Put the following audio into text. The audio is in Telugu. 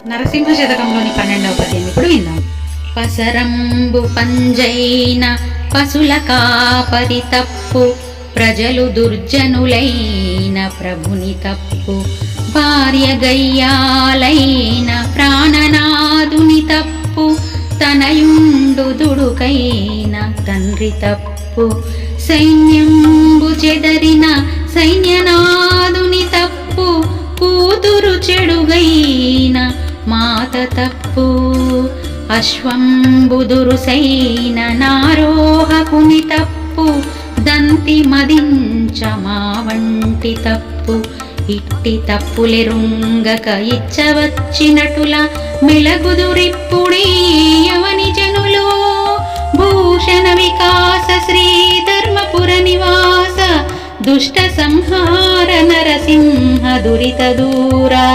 నరసింహ శతకంలోని 12వ పద్యం ఇప్పుడు విందాం. పసరంబు పంజైన పశుల కాపరి తప్పు, ప్రజలు దుర్జనులైన ప్రభుని తప్పు, భార్య గయ్యాలైన ప్రాణనాదుని తప్పు, తనయుండు దుడుకైన తండ్రి తప్పు, సైన్యంబు చెదరిన సైన్యనాదుని తప్పు, కూతురు చెడుగైన మాత తప్పు, అశ్వంబుదురుసైన నారోహకుని తప్పు, దంతి మదించ మా వంటి తప్పు, ఇట్టి తప్పులెరుంగక ఇచ్చవచ్చినటుల మెలగుదురిప్పుడీ యవని జనులు. భూషణ వికాస శ్రీ ధర్మపుర నివాస, దుష్ట సంహార నరసింహ దురిత దూరా.